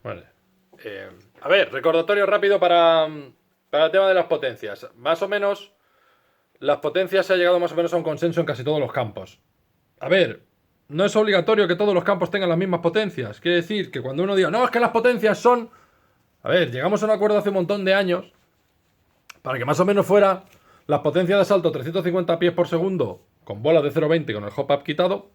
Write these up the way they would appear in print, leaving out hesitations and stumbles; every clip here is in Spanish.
Vale. A ver, recordatorio rápido para el tema de las potencias. Más o menos, las potencias se ha llegado más o menos a un consenso en casi todos los campos. A ver, no es obligatorio que todos los campos tengan las mismas potencias. Quiere decir que cuando uno diga, no, es que las potencias son... A ver, llegamos a un acuerdo hace un montón de años para que más o menos fuera las potencias de salto 350 pies por segundo con bolas de 0,20 con el hop-up quitado,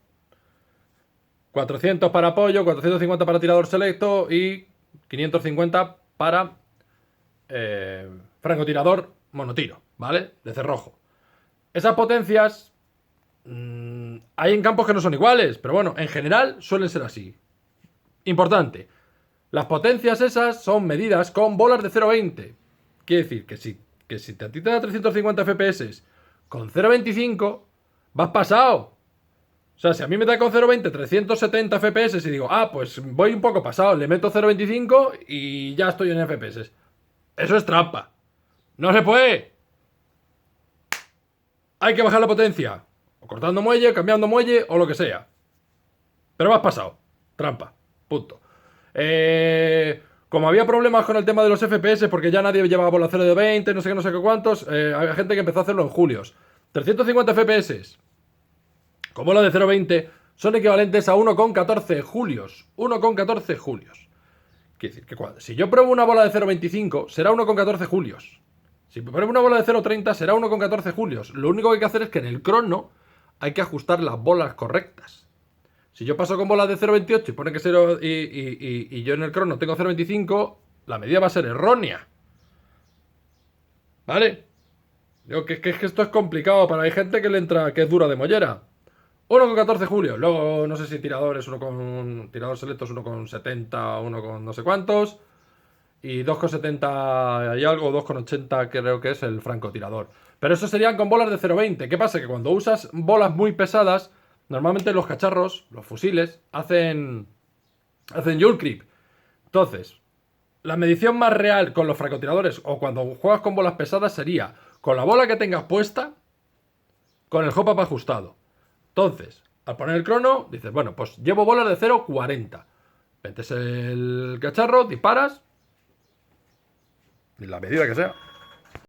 400 para apoyo, 450 para tirador selecto y 550 para francotirador monotiro, ¿vale? De cerrojo. Esas potencias hay en campos que no son iguales, pero bueno, en general suelen ser así. Importante, las potencias esas son medidas con bolas de 0,20. Quiere decir que si a ti te da 350 FPS con 0,25, vas pasado. O sea, si a mí me da con 0,20 370 FPS y digo, pues voy un poco pasado, le meto 0,25 y ya estoy en FPS. Eso es trampa. No se puede. Hay que bajar la potencia. O cortando muelle, cambiando muelle o lo que sea. Pero vas pasado. Trampa. Punto. Como había problemas con el tema de los FPS, porque ya nadie llevaba bola 0 de 20, no sé qué cuántos, había gente que empezó a hacerlo en julios. 350 FPS con bola de 0,20 son equivalentes a 1,14 julios. 1,14 julios. Quiere decir que si yo pruebo una bola de 0,25, será 1,14 julios. Si pruebo una bola de 0,30, será 1,14 julios. Lo único que hay que hacer es que en el crono hay que ajustar las bolas correctas. Si yo paso con bolas de 0,28 y pone que 0 y yo en el crono tengo 0,25, la medida va a ser errónea. ¿Vale? Digo que esto es complicado para hay gente que le entra, que es dura de mollera. 1,14 julio. Luego no sé si tiradores, tirador selectos 1,70, uno con no sé cuántos. Y 2,70 y algo, 2,80 creo que es el francotirador. Pero eso serían con bolas de 0,20. ¿Qué pasa? Que cuando usas bolas muy pesadas, normalmente los cacharros, los fusiles, hacen Joule creep. Entonces, la medición más real con los francotiradores o cuando juegas con bolas pesadas sería con la bola que tengas puesta, con el hop-up ajustado. Entonces, al poner el crono, dices, bueno, pues llevo bolas de 0,40. Metes el cacharro, disparas, la medida que sea.